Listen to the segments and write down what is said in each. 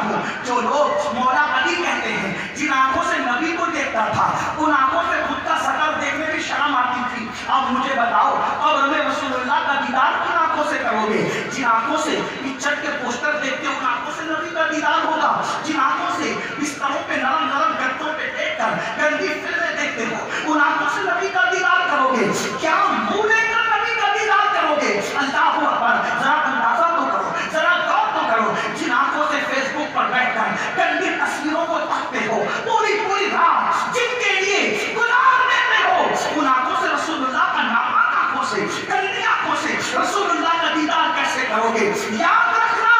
ہوں جو لوگ مولا علی کہتے ہیں، جن آنکھوں سے نبی کو دیکھتا تھا ان آنکھوں سے خود کا شکل دیکھنے میں شرم آتی تھی، اب مجھے بتاؤ قبر میں رسول اللہ کا دیدار کن آنکھوں سے کرو گے؟ جن آنکھوں سے پکچر کے پوسٹر دیکھتے ان آنکھوں سے نبی کا دیدار ہوگا، جن آنکھوں سے بستروں پہ نرم نرم گدوں پہ دیکھ کر گندی فلمیں دیکھتے ہو ان آنکھوں سے نبی کا دیدار کرو گے؟ کیا منہ لے کر نبی کا دیدار کرو گے؟ اللہ اکبر، ذرا اندازہ تو کرو، ذرا غور تو کرو، جن آنکھوں سے فیس بک پر بیٹھ کر گندی تصویروں کو تکتے ہو پوری پوری رات، جن کے لیے گزار دیتے ہو، ان آنکھوں سے رسول اللہ کا ناپاک آنکھوں سے گندی آنکھوں سے رسول اللہ کا دیدار کیسے کرو گے؟ یاد رکھنا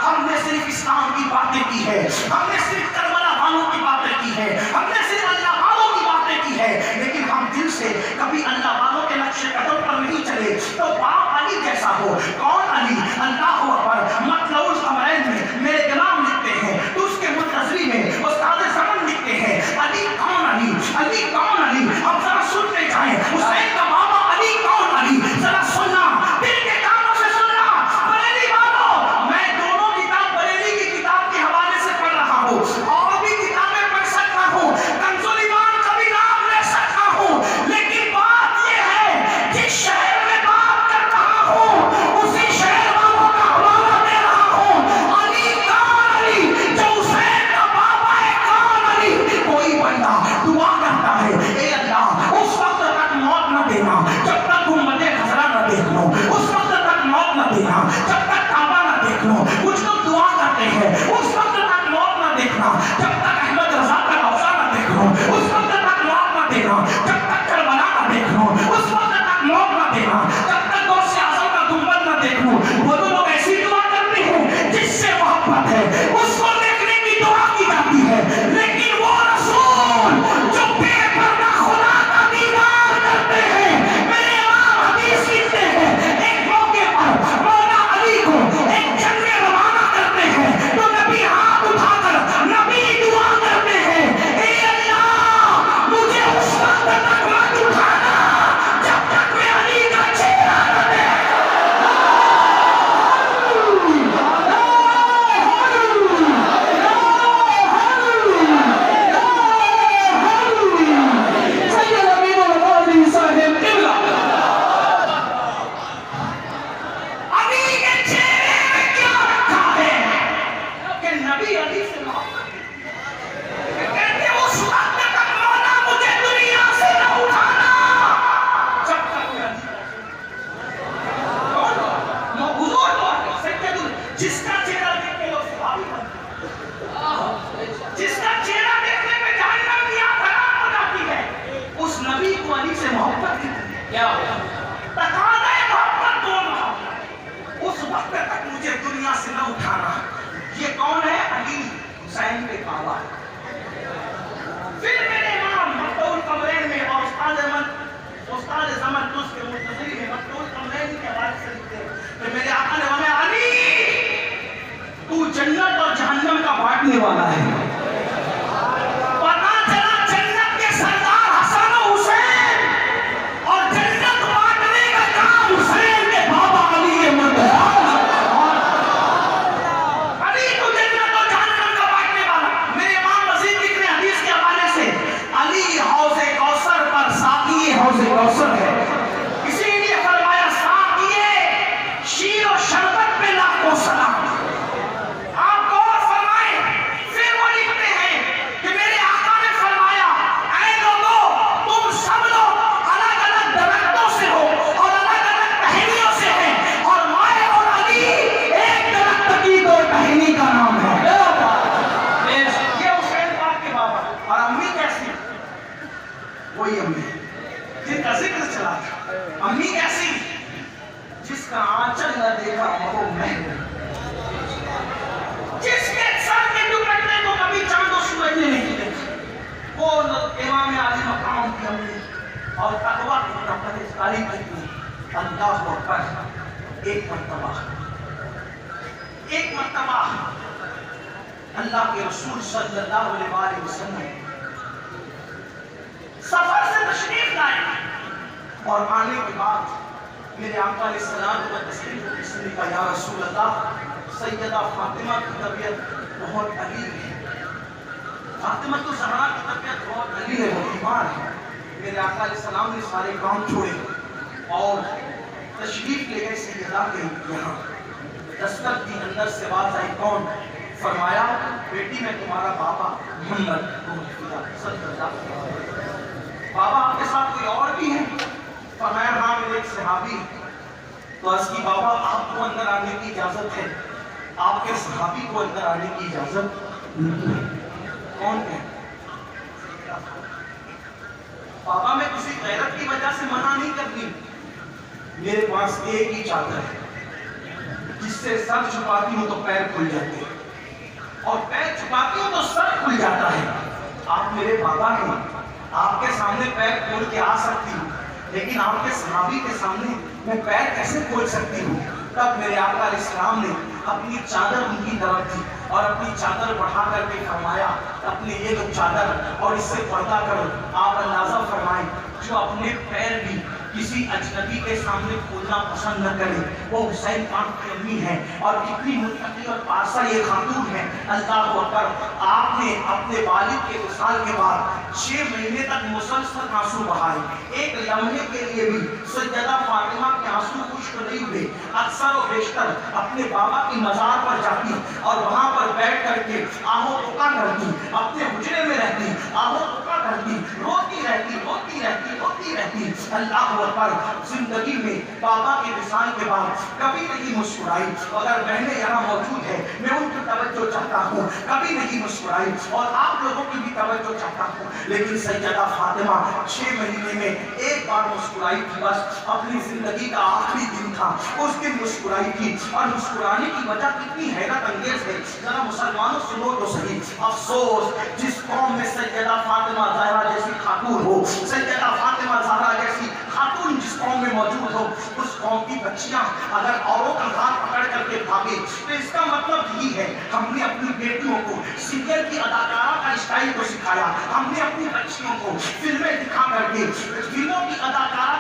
ہم نے صرف اسلام کی باتیں کی ہے، ہم نے صرف کربلا والوں کی باتیں کی ہے، ہم نے صرف اللہ والوں کی باتیں کی ہے، لیکن ہم دل سے کبھی اللہ والوں کے نقش قدم پر نہیں چلے۔ تو باپ علی جیسا ہو، کون علی؟ اللہ اکبر، مطلع القمرین میں میرے امام لکھتے ہیں تو اس کے منتظری میں استاد زمن لکھتے ہیں علی کون علی، علی کون علی؟ اب ذرا سنتے جائیں، حسین کا بابا علی کون علی؟ ذرا سننا، دل کے کانوں سے سننا، بریلی والوں میں دونوں کتاب بریلی کی کتاب کے حوالے سے پڑھ رہا ہوں اور بھی کتابیں پڑھ سکتا ہوں، کنز الایمان کا بھی نام لے سکتا ہوں، لیکن بات یہ ہے جس شہر میں بات کر رہا ہوں اسی شہر والوں کا حوالہ دے رہا ہوں۔ علی کون علی؟ جو حسین کا بابا ہے، کون علی؟ کوئی بندہ دعا کرتا ہے اے اللہ اس وقت تک موت نہ دینا جب تک گنبد خضرا نہ دیکھ لوں، اس وقت تک موت نہ دینا جب تک کعبہ نہ دیکھ لوں۔ کچھ لوگ دعا کرتے ہیں اس وقت تک موت نہ دیکھنا جب تک احمد رضا کا روضہ نہ دیکھ لوں، اس وقت تک موت نہ دینا جب تک کربلا نہ دیکھ لوں، اس وقت تک موت نہ دینا جب تک غوث اعظم کا گنبد نہ دیکھ لوں۔ وہ لوگ ایسی دعا کرتے ہیں جس سے محبت ہے اس کو دیکھنے کی دعا کی جاتی ہے، لیکن وہ رسول جو بے پردہ خدا کا دیدار کرتے ہیں، میرے امام حدیث لکھتے ہیں ایک موقع پر مولا علی کو ایک جنگ میں روانہ کرتے ہیں تو نبی ہاتھ اٹھا کر نبی دعا کرتے ہیں اے اللہ مجھے اس وقت تک مت اٹھانا جب تک میں علی کا چہرہ نہ دیکھوں۔ سید امین القاضی صاحب قبلہ علی کے چہرے میں کیا رکھا ہے کہ نبی علی سے محبت کہتے اس وقت تک مولا مجھے دنیا سے نہ اٹھانا جب تک میں علی حضور تو سید جس کا چہرہ دیکھ کے لوگ صحابی بنتے ہیں، جس کا چہرہ دیکھنے میں جہنم کی آگ حرام ہو جاتی ہے، اس نبی کو علی سے محبت کتنی ہے؟ کیا تقاضا محبت دونوں، اس وقت تک مجھے دنیا سے نہ اٹھانا۔ یہ کون ہے؟ علی حسین کے بابا۔ پھر میرے امام مطلع القمرین میں اور استاد زمن تو اس کے منتظری میں مطلع القمرین کے حوالے سے لکھتے ہیں کہ میرے آقا نے فرمایا علی تو جنت اور جہنم کا بانٹنے والا ہے۔ پتا چلا جنت کے سردار حسن و حسین اور جنت بانٹنے کا کام حسین کے بابا علی کے مرتضی۔ علی تو جنت اور جہنم کا بانٹنے والا۔ میرے امام مزید لکھ رہے حدیث کے حوالے سے علی حوض کوثر پر ساقی حوض کوثر ہے، اسی لیے فرمایا ساقی شیر و شربت پہ لاکھوں سلام۔ آپ غور فرمائیں، پھر وہ لکھتے ہیں کہ میرے آقا نے فرمایا اے لوگوں تم سب لوگ الگ الگ درختوں سے ہو اور الگ الگ ٹہنیوں سے ہیں اور میں اور علی ایک درخت کی دو ٹہنی کا نام ہے۔ یہ حسین پاک کے بابا۔ اور امی کیسی؟ وہی امی جن کا ذکر چلا تھا۔ امی کیسی؟ جس کا آنچل نہ دیکھا وہ مہر، جس کے سر کے دوپٹے کو کبھی چاند و سورج نے نہیں دیکھا، وہ امام علی مقام کی امی اور تقویٰ کی پرہیزگاری کی۔ اللہ اکبر۔ ایک مرتبہ اللہ کے رسول صلی اللہ علیہ وسلم سفر سے تشریف لائے اور آنے کے بعد میرے آقا علیہ السلام کو تسلیم کا یا رسول اللہ سیدہ فاطمہ کی طبیعت بہت علیل ہے، فاطمہ تو زہرا کی طبیعت بہت علیل ہے، وہ بیمار ہے۔ میرے آقا علیہ السلام نے سارے کام چھوڑے اور تشریف لے گئے سیدہ کے یہاں۔ دستک دی، اندر سے آواز آئی، کون؟ فرمایا بیٹی میں تمہارا بابا محمد صلی اللہ علیہ وسلم۔ بابا آپ کے ساتھ کوئی اور بھی ہے؟ فرمایا ہاں میرے ایک صحابی۔ تو عرض کی بابا آپ کو اندر آنے کی اجازت ہے، آپ کے صحابی کو اندر آنے کی اجازت نہیں ہے۔ کون ہے؟ بابا میں کسی غیرت کی وجہ سے منع نہیں کرتی، میرے پاس ایک ہی چادر ہے جس سے سر چھپاتی ہوں تو پیر کھل جاتے ہیں، اور پیر چھپاتی ہوں تو سر کھل جاتا ہے۔ آپ میرے بابا ہیں، آپ کے سامنے پیر کھول کے آ سکتی ہوں، لیکن آپ کے صحابی کے سامنے میں پیر کیسے کھول سکتی ہوں؟ تب میرے آقا علیہ السلام نے اپنی چادر ان کی طرف دی اور اپنی چادر بڑھا کر کے فرمایا اپنے یہ لو چادر اور اس سے پردہ کرو۔ آپ اندازہ فرمائیں جو اپنے پیر بھی کسی اجنبی کے سامنے کھولنا پسند نہ کرے، وہ حسین پاک کی امی ہے، اور کتنی متقی اور پارسا یہ خاتون ہے۔ اللہ اکبر! آپ نے اپنے والد کے وصال کے بعد 6 مہینے تک مسلسل آنسو بہائے، ایک لمحے کے لیے بھی سیدہ فاطمہ کے آنسو خشک نہیں ہوئے۔ اکثر و بیشتر اپنے بابا کی مزار پر جاتی اور وہاں پر بیٹھ کر کے آہو پکا کرتی، اپنے حجرے میں رہتی، آہو پکا کرتی، روتی رہتی، روتی رہتی، روتی رہتی۔ اللہ اکبر! زندگی میں بابا کے وصال کے بعد کبھی نہیں مسکرائی، اگر بہنیں یہاں موجود ہے میں ان کی توجہ چاہتا ہوں، کبھی نہیں مسکرائی، اور آپ لوگوں کی بھی توجہ چاہتا ہوں، لیکن سیدہ فاطمہ 6 مہینے میں ایک بار مسکرائی تھی، بس اپنی زندگی کا آخری دن تھا، اس دن مسکرائی تھی، اور مسکرانے کی وجہ کتنی حیرت انگیز ہے، ذرا مسلمانوں سنو تو صحیح۔ افسوس جس قوم میں سیدہ فاطمہ زہرا جیسی خاتون ہو، سیدہ فاطمہ زہرا جیسی خاتون جس قوم میں موجود ہو، اس قوم کی بچیاں اگر اوروں کا ہاتھ پکڑ کر کے بھاگے تو اس کا مطلب یہی ہے ہم نے اپنی بیٹیوں کو سیریل کی اداکارہ کا اسٹائل کو سکھایا، ہم نے اپنی بچیوں کو فلمیں دکھا کر کے فلموں کی اداکارہ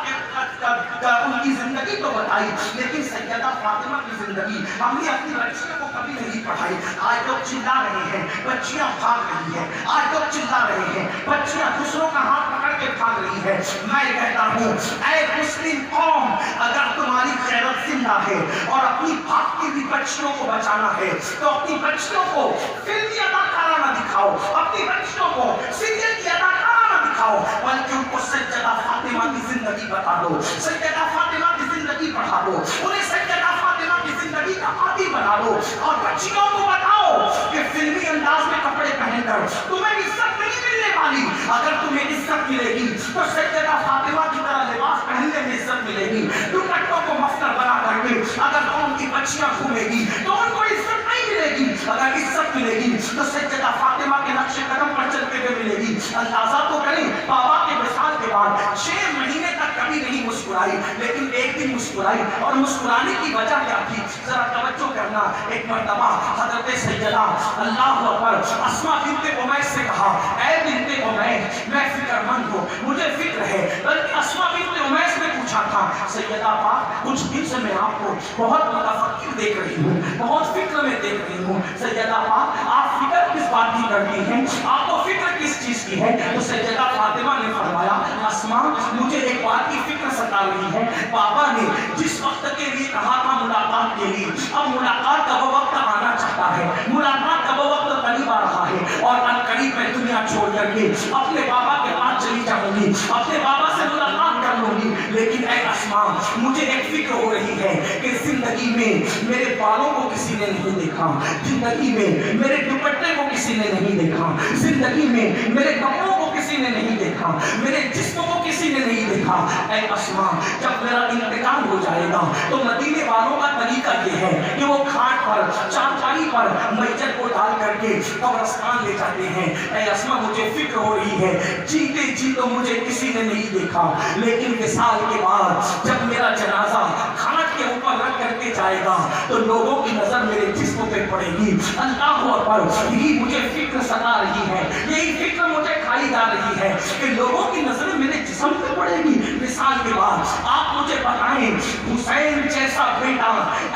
ان کی زندگی تو بتائی، لیکن سیدہ فاطمہ کی زندگی ہم نے اپنی بچیوں کو کبھی نہیں پڑھائی۔ آج لوگ چلا رہے ہیں، بچیاں بھاگ رہی ہیں، آج لوگ چلا رہے ہیں، بچیاں دوسروں کا ہاتھ پکڑ کے بھاگ رہی ہے۔ میں کہتا ہوں اے مسلم قوم، اگر تمہاری غیرت زندہ ہے اور اپنی بھاگتی ہوئی بچیوں کو بچانا ہے تو اپنی بچیوں کو فلمی اداکارہ نہ دکھاؤ، اپنی بچیوں کو سیریل کی اداکارہ نہ دکھاؤ، بلکہ ان کو سیدہ فاطمہ کی زندگی بتا دو، سیدہ فاطمہ کی زندگی پڑھا دو، انہیں سیدہ فاطمہ کی زندگی کا عادی بنا دو، اور بچیوں کو بتاؤ کہ فلمی انداز میں کپڑے پہن کر تمہیں عزت نہیں ملنے والی، اگر تمہیں عزت ملے گی تو سیدہ فاطمہ کی طرح لباس پہننے میں عزت ملے گی۔ دوپٹوں کو مفلر بنا کر کے اگر قوم کی بچیاں گھومے گی تو ان کو عزت نہیں ملے گی، اگر عزت ملے گی تو سیدہ فاطمہ کے نقش قدم پر چلتے ہوئے ملے گی۔ اندازہ تو کریں بابا کے وصال کے بعد 6 مہینے تک کبھی نہیں مسکرائی، لیکن ایک دن مسکرائی، اور مسکرانے کی وجہ کیا تھی ذرا توجہ کرنا۔ ایک مرتبہ حضرت سیدہ اللہ اکبر اسماء بنت امیس سے کہا اے بنت امیس میں فکر مند ہوں، مجھے فکر ہے، بلکہ اسماء بنت امیس نے پوچھا تھا سیدہ پاک کچھ دن سے میں آپ کو بہت متفکر دیکھ رہی ہوں، بہت فکر میں دیکھ رہی ہوں، سیدہ پاک آپ فکر کس بات کی کرتی ہیں، آپ کو فکر کس چیز کی ہے؟ تو سیدہ فاطمہ نے فرمایا اسماء مجھے ایک بات کی فکر ستا رہی ہے، بابا نے جس وقت کے لیے کہا تھا ملاقات کے لیے، اب ملاقات کا وہ وقت آنا چاہتا ہے، ملاقات کا وہ وقت قریب آ رہا ہے، اور قریب میں دنیا چھوڑ کر کے اپنے بابا کے پاس چلی جاؤں گی، اپنے بابا سے ملاقات کر لوں گی، لیکن اے اسماء مجھے ایک فکر ہو رہی ہے کہ زندگی میں میرے بالوں کو کسی نے نہیں دیکھا، زندگی میں میرے دوپٹے کو کسی نے نہیں دیکھا، زندگی میں میرے کپڑوں کو کسی نے نہیں دیکھا، میرے جسم کو کسی نے نہیں دیکھا۔ اے اسماء جب میرا انتقال ہو جائے گا تو مدینے والوں کا طریقہ یہ ہے کہ وہ کھاٹ پر چارپائی پر میت کو ڈال کر کے قبرستان لے جاتے ہیں۔ اے اسماء مجھے فکر ہو رہی ہے جیتے جی تو مجھے کسی نے نہیں دیکھا، لیکن وصال کے بعد جب میرا جنازہ کھاٹ کے اوپر رکھ کر کے جائے گا تو لوگوں کی نظر میرے جسم پہ پڑے گی۔ اللہ اکبر! یہی مجھے فکر ستا رہی ہے، یہی فکر مجھے کھائی جا رہی ہے کہ لوگوں کی نظر میرے جسم پہ پڑے گی۔ وصال کے بعد آپ مجھے بتائیں حسین جیسا بیٹا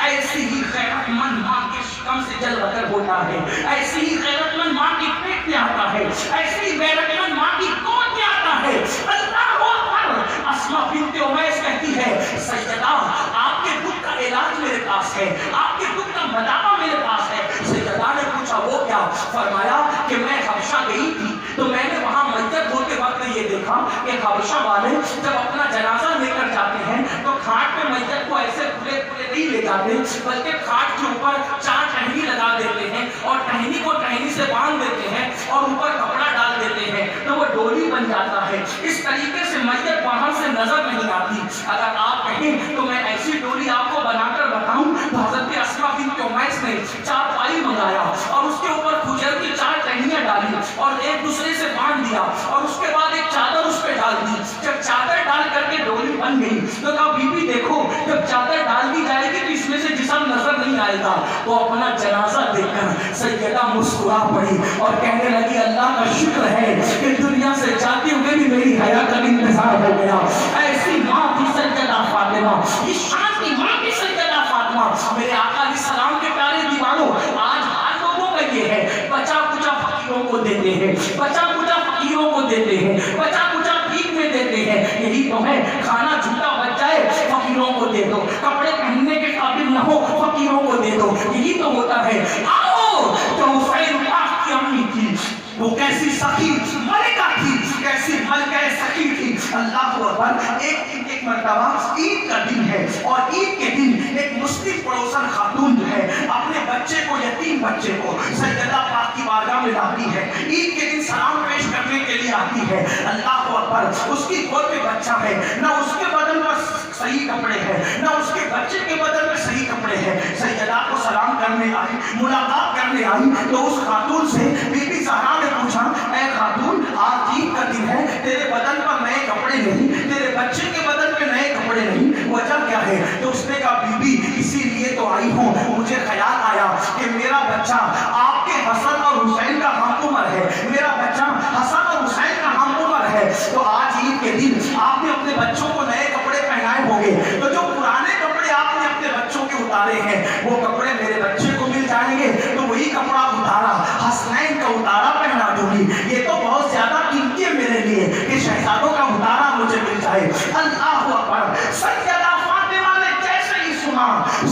ایسی ہی غیرت مند ماں کے غم سے جل بدر ہوتا ہے، ایسی ہی غیرت مند ماں کی پیٹ میں آتا ہے، ایسی ہی غیرت مند ماں کی گود میں آتا ہے۔ اللہ اکبر۔ اسماء بنت امیس کہتی ہے سیدہ آپ کے دکھ کا علاج میرے پاس ہے، آپ کے دکھ کا مداوا میرے پاس ہے۔ سیدہ نے پوچھا وہ کیا؟ فرمایا کہ میں حبشہ گئی تھی تو میں نے وہاں میت دھوتے وقت یہ دیکھا کہ حبشہ والے جب اپنا جنازہ لے کر جاتے ہیں تو کھاٹ پہ میت کو ایسے کھلے کھلے نہیں لے جاتے، بلکہ کھاٹ کے اوپر 4 ٹہنی لگا دیتے ہیں اور ٹہنی کو ٹہنی سے باندھ دیتے ہیں اور اوپر کپڑا ڈال دیتے ہیں تو وہ ڈولی بن جاتا ہے۔ اس طریقے سے میت باہر سے نظر نہیں آتی۔ اگر آپ کہیں تو میں ایسی ڈولی آپ کو بنا کر بتاؤں تو حضرت اسماء بنت امیس نے 4 پائی منگایا اور اس کے اوپر کھجر کی 4 ٹہنیاں ڈالی اور ایک دوسرے سے باندھ دیا اور اس کے بعد ایک چادر اس پہ ڈال دی۔ جب چادر ڈال کر کے ڈولی بن گئی تو کہا بی بی دیکھو جب چادر ڈال دی جائے گی تو اس میں سے جسم نظر نہیں آئے گا۔ تو اپنا جنازہ دیکھ کر سیدہ مسکرا پڑی اور کہنے لگی اللہ کا شکر ہے کہ دنیا سے جاتے ہوئے بھی میری حیات کا انتظار ہو گیا۔ ایسی ماں کی سیدہ فاطمہ، اس شان کی ماں کی سیدہ فاطمہ۔ میرے آقا علیہ السلام کے پیارے دیوانوں، آج حال لوگوں کا یہ ہے بچا کچا فقیروں کو دیتے ہیں، بچا کچا فقیروں کو دیتے ہیں، بچا کچا بھیک میں دیتے ہیں۔ یہی تو ہے کھانا جھوٹا بچ جائے فقیروں کو دے دو، کپڑے پہننے کے قابل نہ ہو فقیروں کو دے دو، یہی تو ہوتا ہے۔ آؤ تو حسین پاک کی امی تھی، وہ کیسی سخی ملکہ تھی، کیسی ملکہ سخی تھی۔ اللہ اکبر۔ ایک مرتبہ عید کا دن ہے اور عید کے دن ایک مسلم پڑوسن خاتون جو ہے اپنے بچے کو، یتیم بچے کو سیدہ پاک کی بارگاہ میں لاتی ہے، عید کے دن سلام پیش کرنے کے لیے آتی ہے۔ اللہ اکبر۔ اس کی گود میں بچہ ہے، نہ اس کے بدن پر صحیح کپڑے ہیں نہ اس کے بچے کے بدن میں صحیح کپڑے ہیں۔ سیدہ کو سلام کرنے آئی، ملاقات کرنے آئی تو اس خاتون سے بی بی زہرا نے پوچھا اے خاتون آج عید کا دن ہے، تیرے بدن پر نئے کپڑے نہیں، تیرے بچے کے بدن پہ نئے کپڑے نہیں، وجہ کیا ہے؟ تو اس نے کہا بی بی اسی لیے تو آئی ہوں، مجھے خیال آیا کہ میرا بچہ آپ کے حسن اور حسین کا ہم عمر ہے، میرا بچہ حسن اور حسین کا ہم عمر ہے، تو آج عید کے دن آپ نے اپنے بچوں کو نئے کپڑے پہنائے ہوں گے، تو جو پرانے کپڑے آپ نے اپنے بچوں کے اتارے ہیں وہ کپڑے میرے بچے کو مل جائیں گے، تو وہی کپڑا اتارا حسنین کا اتارا پہنا دوں گی۔ یہ تو بہت زیادہ قیمتی ہے میرے لیے کہ شہزادوں کا اتارا مجھے مل جائے۔ اللہ اکبر۔ سیدہ فاطمہ نے جیسے ہی سنا،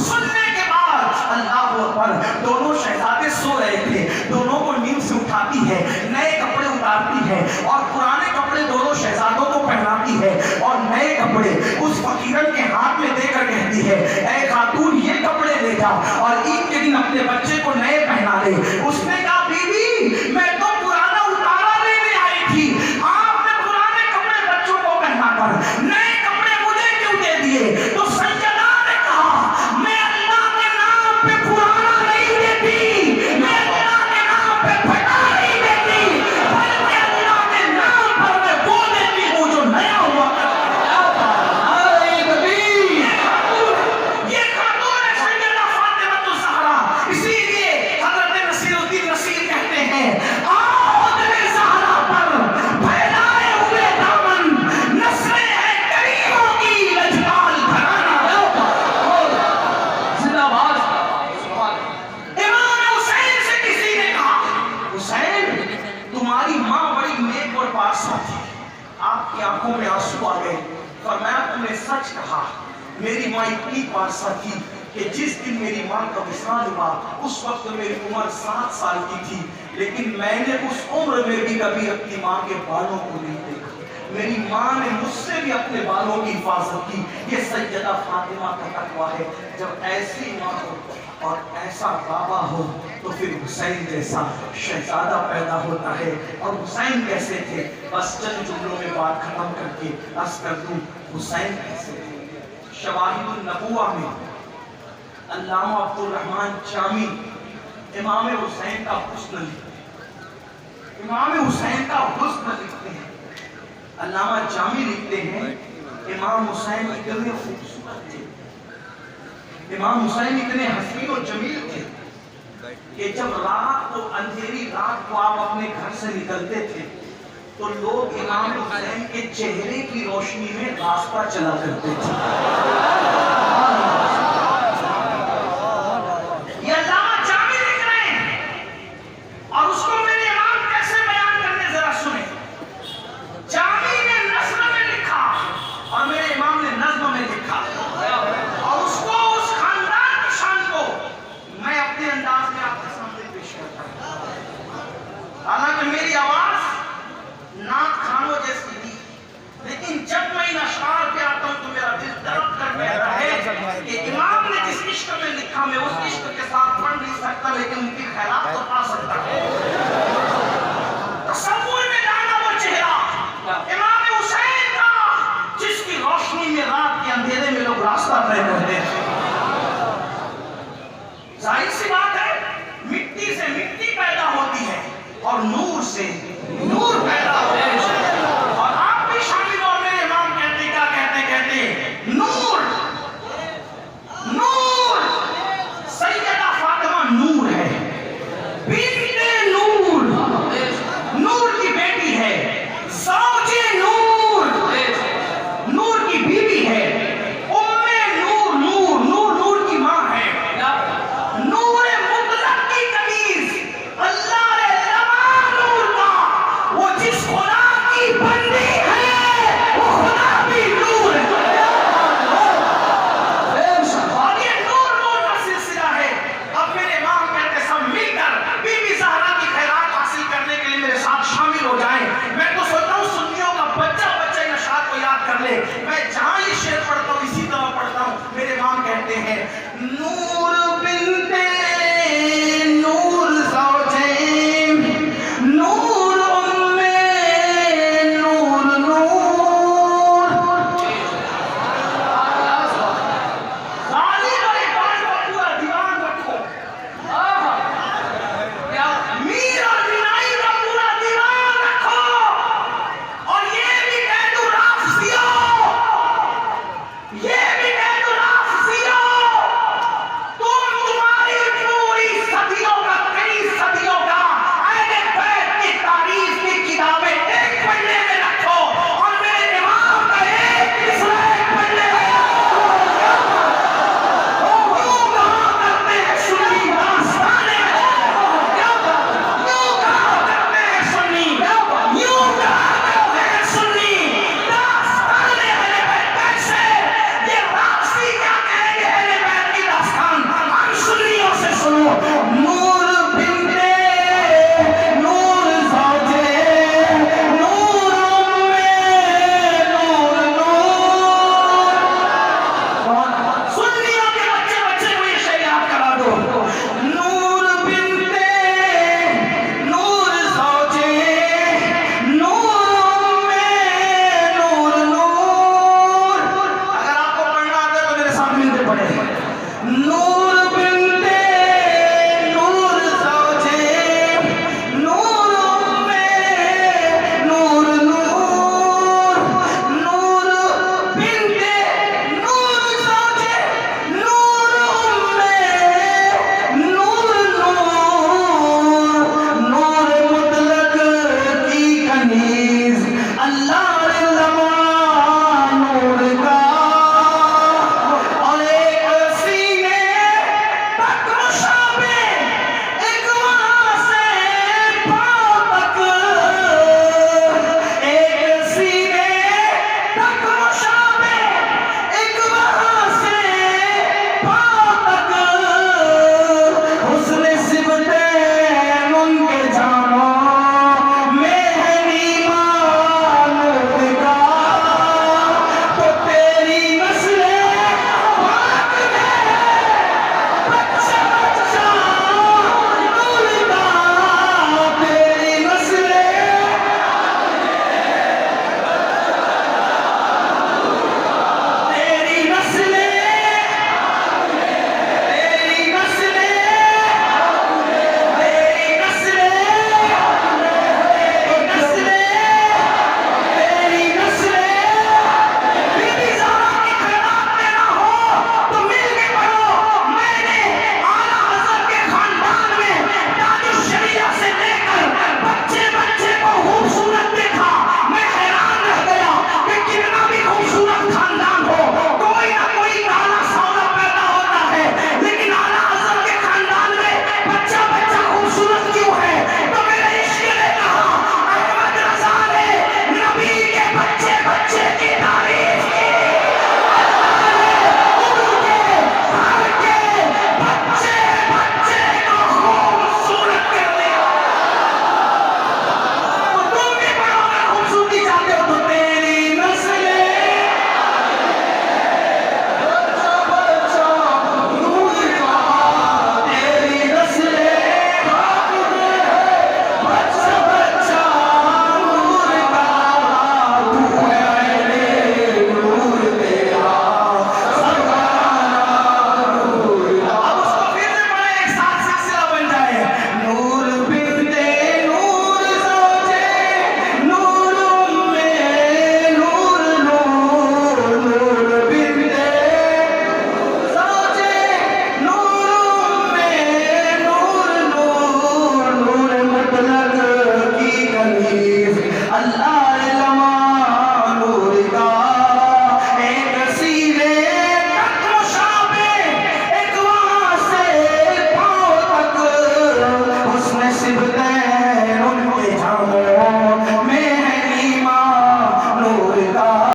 سننے کے بعد اللہ اکبر، دونوں شہزادے سو رہے تھے، دونوں کو نیند سے اٹھاتی ہے، نئے کپڑے اتارتی ہے اور پرانے کپڑے دونوں شہزادوں کو پہناتی ہے اور نئے کپڑے اس فقیرن کے ہاتھ میں دے کر کہتی ہے اے خاتون یہ کپڑے لے جا اور عید کے دن اپنے بچے کو نئے پہنا لے۔ اس نے کہا بی بی میں تو پرانا اتارا لینے آئی تھی، آپ نے پرانے کپڑے بچوں کو پہنا کر نئے کپڑے مجھے کیوں دے دیے؟ تو سیدہ نے کہا میں اللہ کے نام پہ پرانا نہیں دیتی، میں اللہ کے نام پہ پھٹا نہیں دیتی، بلکہ اللہ کے نام پر میں وہ دیتی ہوں جو نیا ہوا کرتا ہے۔ یہ خاتون ہے سیدہ فاطمہ الزہرا۔ اسی لیے حضرت نصیر الدین نصیر کہتے ہیں آؤ دل زہرا پر پھیلائے ہوئے دامن، نسلیں ہیں کریموں کی لجپال گھرانہ۔ زندہ باد۔ امام حسین سے کسی نے کہا حسین تمہاری ماں بڑی نیک اور پارسا تھی، آپ کی آنکھوں میں آنسو آ گئے، فرمایا تم نے سچ کہا، میری ماں اتنی پارسا تھی کہ جس دن میری ماں کا وصال ہوا اس وقت میری عمر 7 سال کی تھی، لیکن میں نے اس عمر میں بھی کبھی اپنی ماں کے بالوں کو نہیں دیکھا، میری ماں نے مجھ سے بھی اپنے بالوں کی حفاظت کی۔ یہ سیدہ فاطمہ کا تقویٰ ہے۔ جب ایسی ماں ہو اور ایسا بابا ہو تو پھر حسین جیسا شہزادہ پیدا ہوتا ہے۔ اور حسین کیسے تھے؟ بس چند جملوں میں بات ختم کر کے عرض کر دوں حسین کیسے تھے۔ شواہد النبوہ میں علامہ عبد الرحمن جامی امام حسین کا حسن لکھتے ہیں۔ علامہ جامی لکھتے ہیں امام حسین اتنے خوبصورت تھے، امام حسین اتنے حسین و جمیل تھے کہ جب رات کو اندھیری رات کو آپ اپنے گھر سے نکلتے تھے تو لوگ امام حسین کے چہرے کی روشنی میں راستہ چلا کرتے تھے۔ یہ علامہ جامی لیکن ان کی خیرات تو پا سکتا ہوں۔ تصور میں لانا وہ چہرہ امام حسین کا، جس کی روشنی میں رات کے اندھیرے میں لوگ راستہ طے کرتے ہیں۔ ظاہر سی بات ہے، مٹی سے مٹی پیدا ہوتی ہے اور نور سے نور پیدا ہوتا ہے، اور آپ بھی شامل ہو۔ میرے امام کہتے کیا کہتے نور نور، سیدہ فاطمہ نور ہے، بیوی نور، نور کی بیٹی ہے، زوج نور، نور کی بیوی ہے، ام نور، نور نور نور کی ماں ہے، نور مطلق کی تمیز، اللہ نے تمام نور کا، وہ جس خدا کی بندی ہے وہ خدا بھی نور ہے۔ اور یہ نور نور کا سلسلہ ہے۔ اب میرے امام کہتے سب مل کر بی بی زہرا کی خیرات حاصل کرنے کے لیے میرے ساتھ شامل ہو جائیں۔ میں تو سوچتا ہوں سنیوں کا بچہ بچہ ان اشعار کو یاد کر لے۔ میں جہاں